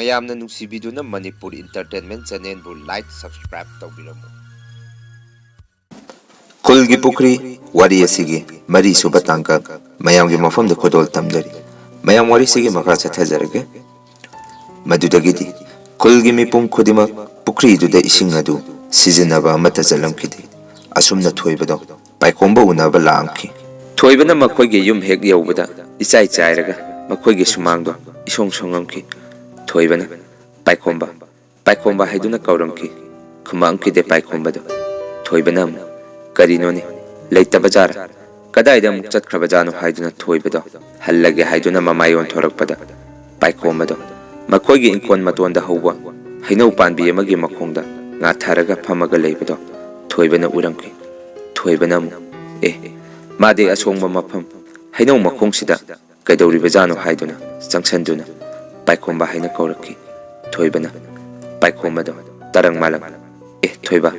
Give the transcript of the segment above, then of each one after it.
mayamna nungsibiduna Manipur Entertainment Channel bu like subscribe tawbiramu. khulgi pukhri wari asigi mari suba tangkak mayamgi mafamda khodol tamdari mayam wari sigi makha chathajaraga madudagidi khulgi mipum khudimak pukhri duda ising adu sizinaba amata jalamkidi asumna thoibado paikomba unaba laamki thoibana makhoige yum hek yawbada isai chairaga makhoige sumangdo isong songamki thoibana paikomba haiduna kauramki khumamki de paikomba do thoibana karinoni leita bazar kadaida muk chatkhra bajano haiduna thoibado hallage haiduna mamayon thorakpada paikomba do makhoige inkon matonda hauba hainau panbi amagi makhongda nga tharaga phamaga leibado thoibana uramki thoibana made asongba mafam hainau makhongsida kaidori bajano haiduna changsanduna paikomba haina kauraki thoibana paikomba do tarang malam thoiba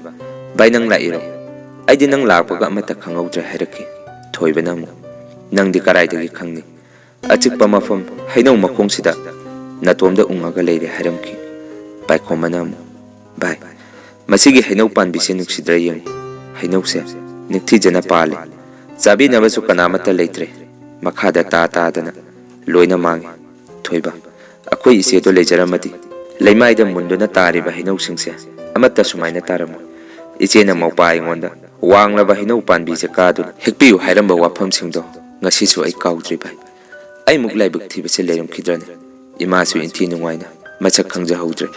bainang lairo aidi nang lakpaga amata khangaudra hairaki thoibana nang di karaidagi khangni achikpa mafam hainau makhongsida natomda ungaga leire hairamki paikomba bai masigi hainau panbise nuksidra yang hainau se nikthi jana pale chabi nabasu kanamata leitre makhada ta dana loina mangi thoiba akhoi ise do lejaramati leimaida munduna tariba hainau singse amata sumaina taramu iche na maupa ingonda wanglaba hainau panbi se kadu hekpiu hairamba wafam singdo ngasi su ai kaudri bai ai muk laibuk thiba se leiram khidrani ima su inthi nungwaina machak khangja haudre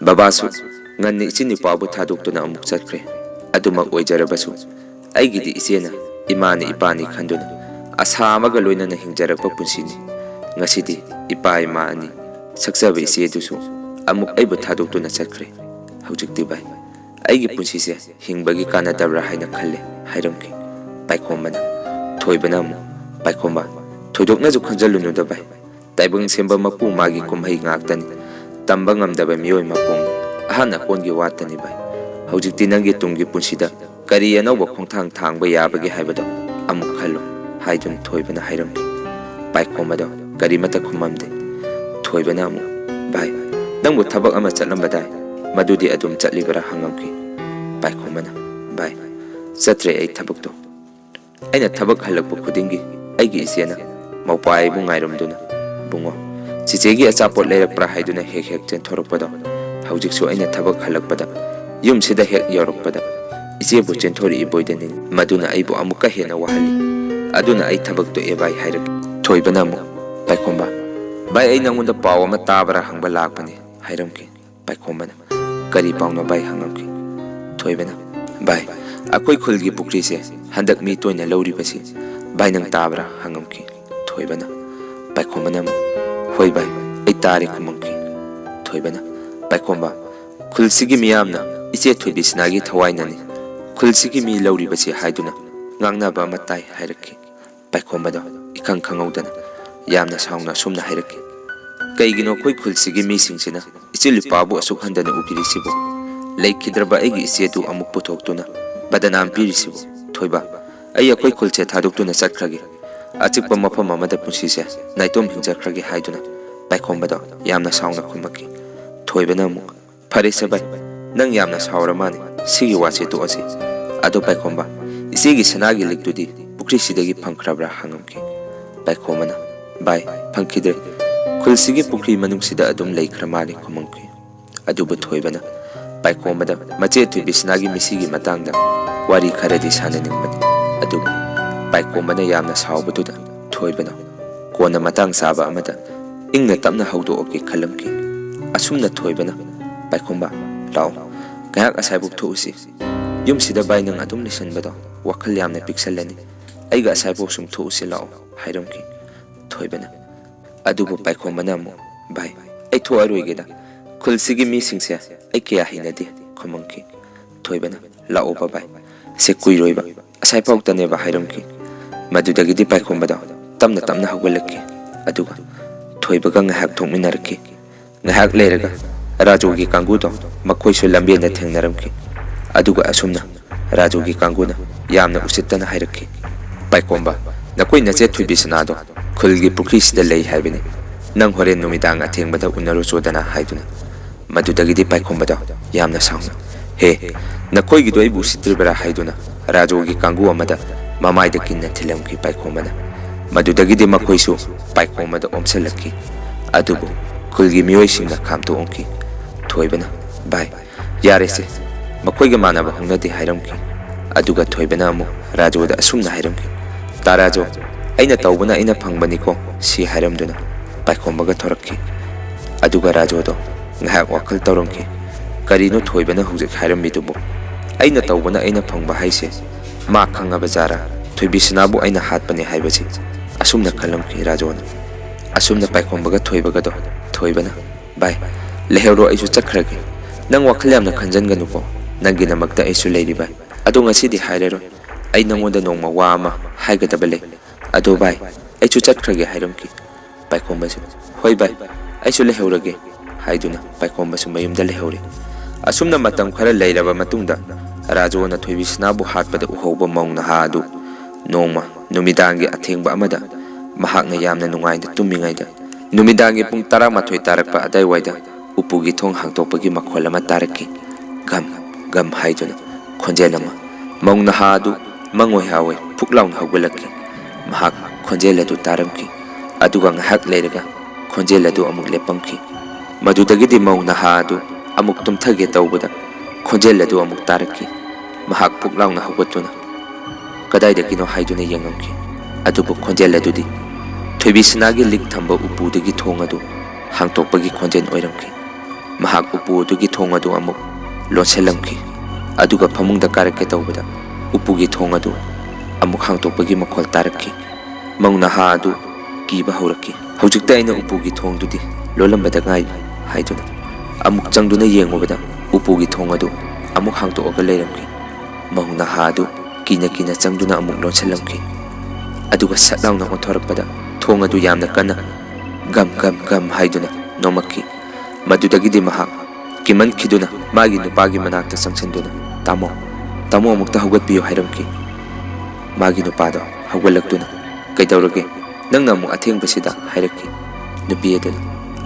baba su nganni ichini pabu thadok amuk chatkre aduma oijarabasu aigidi isena imani ipani khanduna asa amaga loina na hingjarakpa punsini ngasidi ipa ima ani saksaba ise dusu amuk aibu thadok chatkre haujikti bai aigi punsise hingbagi kanadabra haina khalle hairamki paikomba thoibana paikomba thoidokna ju khanjalunu da bai taibung semba mapu magi kumhai ngaktani tamba ngamdaba miyoi mapong ahana kongi watani bai haujikti nangi tunggi punsida kari anauba khongthang thangba yabagi haibado amuk khallo haidun thoibana hairamki paikomba kari mata khumamde thoibana bai nangbu thabak ama chatlambadai madudi adum chatlibara hangamki paikomba bai chatre ai thabak do aina thabak halakpu khudingi aigi isena maupai bu ngairamduna bungo chichegi achapot leirakpra haiduna hek chen thorakpada haujiksu aina thabak halakpada yum sida hek yorokpada ise bu chen thori iboideni maduna aibu amuka hena wahali aduna ai thabak to ebai hairak thoibana paikomba bai ai nangunda paw ama tabara hangba lakpani hairamki paikomba kari pawna bai hangamki thoibana bai akoi khulgi pukhri se handak mi toina lauri basi bai nang tabara hangamki thoibana paikomba hoi bai ai tari kumamki thoibana paikomba khulsigi miyamna ise thoibi sinagi thawainani khulsigi mi lauri basi haiduna ngangna ba matai hairaki paikomba ikang khangaudana yamna sauna sumna hairaki kaigino khoi khulsigi mi singsina ichili pabu asuk handana ubirisibo leikidraba aigi isetu amuk putoktuna badanam pirisibo thoiba ai akoi khulche thadoktuna chakhrage achikpa mafam amada punsise naitom hingjarkhrage haiduna paikomba yamna sauna khumaki thoibana phare sabai nang yamna saura mani sigi wase to ase ado paikomba isigi sanagi liktudi pukhri sidagi phangkhrabra hangamki paikomba bai phangkhidre khulsigi pukhri manungsida adum leikhramani khumangki adubu thoibana paikomba mache tu bisnagi misigi matangda wari kharadi sananingbani adubu paikomba yamna saubaduda thoibana kona matang saba amada ingna tamna haudo oke khalamki asumna thoibana paikomba lao kayak asaibuk thusi yumsida bai nang adum lisanbado wakhal yamna pixelani aiga asaibuk sum thusi lao hairamki thoibana adubu paikomba bai ai thoaroigeda khulsigi mi singse ai kya hinadi khomangki thoibana lao bai se kuiroiba asai pautane ba hairamki madudagidi paikomba tamna hawgalaki aduga thoibaga ngahak thongminarki ngahak leiraga rajogi kangudo makhoisu lambena thengnaramki aduga asumna rajogi kanguna yamna usittana hairaki paikomba nakoi nache thuibisanado khulgi pukhri sida lei haibini nang horen numidang athengbada unaru chodana haiduna madudagidi paikhomba yamna sauna he nakoi gi doi bu sitribara haiduna rajo gi kangu amada mamai da kinna thilam ki paikhomana madudagidi makoisu paikhomada omselaki adubu khulgi mioi singna khamto onki thoibana bai yarese makoi ga manaba hungnadi hairamki aduga thoibana amu rajo da asumna hairamki tarajo aina tawbana aina phangbani ko si hairamduna paikhomba thorakki aduga rajo do ngahak wakal tawrongki karino thoibana hujik hairambidubu aina tawbana aina phangba haise ma khangaba jara thoibisnabu aina hatpani haibasi asumna khalamki rajona asumna paikhomba thoibaga do thoibana bai lehero aisu chakhrage nang wakal yamna khanjanganu ko nangi namakta aisu leiriba adu ngasidi hairero ai nangonda nongma wa ama haigadabale adu bai aisu chakhrage hairamki paikhomba su hoi bai aisu leherage haiduna paikhomba su mayumda lehore asumna matam khara leiraba matungda rajona thoibisnabu hatpada uhauba maungna ha adu nongma numidangi athengba amada mahakna yamna nungaida tumingaida numidangi pung 12 tarakpa adai waida upugi thong hangtokpagi makhol ama taraki gam gam haiduna khonjel ama maungna ha adu mangoi hawe phuklaun haugalaki mahak khonjel adu taramki aduga ngahak leiraga khonjel adu amuk lepamki madudagidi maungna ha adu amuk tumthage tawbada khonjel adu amuk taraki mahak phuklaun haugatuna kadaidagino haiduna yengamki adubu khonjel adudi thoibisnagi lik thamba upudagi thong adu hangtokpagi khonjen oiramki mahak upudugi thong adu amuk lonselamki aduga phamungda karake tawbada upugi thong adu amuk hangtokpagi makhol tarakki maungna ha adu kiba horaki hojikta aina upugi thong dudi lolambada ngai haiduna amuk changduna yengobada upugi thong adu amuk hangtokaga leiramki maungna ha adu kina kina changduna amuk lonselamki aduga satlauna onthorakpada thong adu yamna kana gam gam gam haiduna nomaki madudagidi mahak kiman khiduna magi nupagi manakta sangsenduna tamo tamo amukta haugatpiyo hairamki magi nupado haugalakduna kaidawrage nangna amuk athengbasida hairaki nupi aduna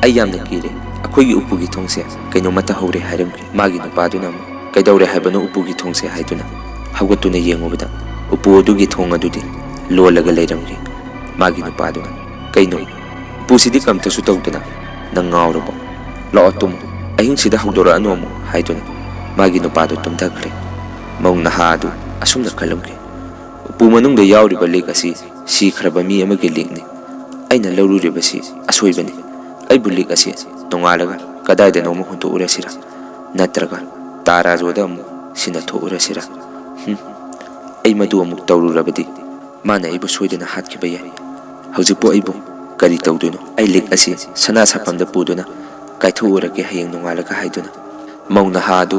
ai yamna kire akhoigi upugi thongse kaino mata hore hairamki magi nupaduna amuk kaidawre haibano upugi thongse haiduna haugatuna yengobada upu adugi thong adudi lolaga leiramki magi nupaduna kaino pusidi kamta su tawduna nang ngawrabo lao tum ahing sida hudora anu amu haiduna magi nupado tumthakre maungna ha adu asumna khalamki upu manungda yawriba lik asi si khraba mi amagi likni aina lawruriba si asoibani aibu lik asi tongalaga kadaida noma hunto urasira natraga tarajoda amu sina tho urasira ai madu amuk tawrurabadi mana ibu soidana hatkiba yai haujipo aibu kari tawduno ai lik asi sana sapamda puduna kaithu urake hayeng nongalaga haiduna maungna ha adu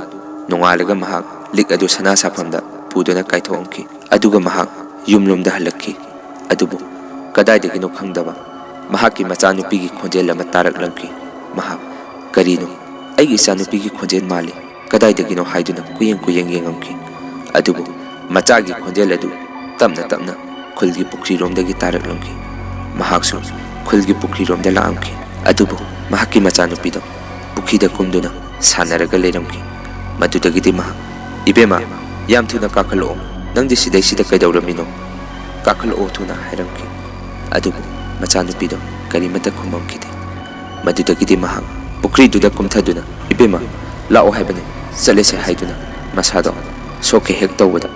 nongalaga mahak lik adu sana sapamda puduna kaithu onki aduga mahak yumlumda halakki adubu kadaidagino khangdaba mahaki machanupigi khonjel ama taraklamki mahak karino aigi chanupigi khonjel mali kadaidagino haiduna kuyeng yengamki adubu machagi khonjel adu tamna tamna khulgi pukhri romdagi taraklamki mahaksu khulgi pukhri romda laamki adubu mahaki machanupido pukhida kumduna sanaraga leiramki madudagidi mahak ibema yam thuna kakhalo nangdi sidai sida kaidawramino kakhalo thuna hairamki adubu machanupido karimata khumamkide madudagidi mahak pukhri duda kumthaduna ibema lao haibane salese haiduna masado soke hek tawbada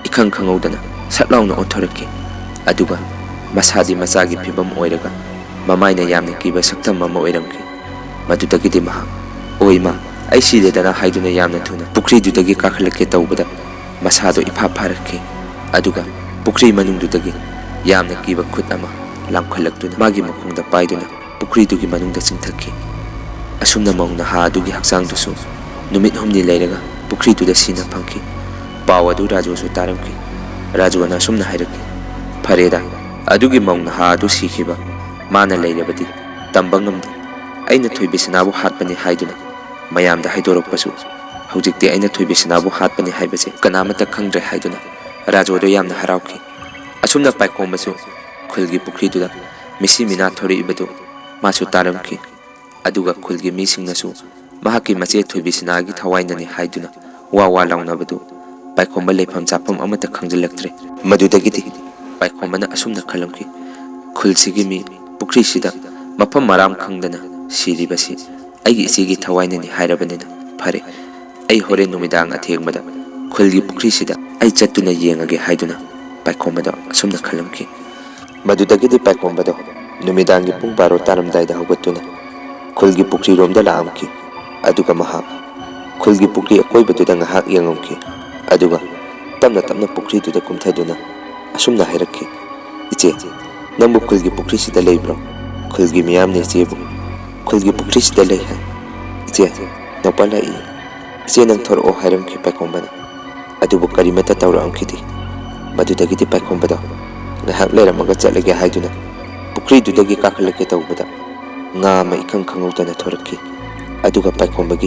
ikhang khangawdana satlauna onthoraki aduga masadi masagi phibam oiraga mamaina yamne kiba saktam mama oiramki madudagidi mahak oima ai sidedana haiduna yamna thuna pukhri dudagi kakhlake tawbada masado ifa pharaki aduga pukhri manungdudagi yamna kiba khut ama lamkhalakduna magi makhungda paiduna pukhri dugi manungda chingthaki asumna maungna ha adugi haksang dusu numit humni leiraga pukhri duda sina phangki pawadu rajo su taramki rajona sumna hairaki fareda adugi maungna ha adu sikhiba mana leirabadi tambangamdi aina thoibisnabu hatpani haiduna mayamda haidorokpasu hojikte aina thoibisnabu hatpani haibase kanamata khangdre haiduna rajo do yamna harawki asumna paikhombasu khulgi pukhri duda misi mina thori ibadu masu taramki aduga khulgi misingnasu mahaki mache thoibisinagi thawainani haiduna wa launabadu paikhomba lepham chapam amata khangjilaktre madudagidi paikhomba na asumna khalamki khulsigi mi pukhri sida mafam maram khangdana siribasi aigi isigi thawainani hairabanina phare ai hore numidang athengmada khulgi pukhri sida ai chattuna yengage haiduna paikhomba da asumna khalamki madudagidi paikhomba do numidangi pung baro taramdaida hogatuna khulgi pukhri romda laamki aduga maha khulgi pukhri akoibaduda ngahak yengomki aduga tamna pukhri duda kumthaduna asumna hairakki iche nambu khulgi pukhri sida leibro khulgi miyamne ichebu khulgi pukhri sida lei hai iche napala I iche nang thor o hairamki paikhomba adubu karimata tawramkidi madudagidi paikhomba do ngahak leiramaga chatlage haiduna pukhri dudagi kakhalake tawbada nga ma ikhang khangawdana thorakki aduga paikhomba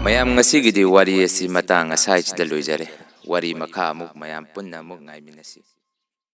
mayam ngasigidi wari asi matang asai chida loijare wari makha amuk mayam punna amuk ngai minasi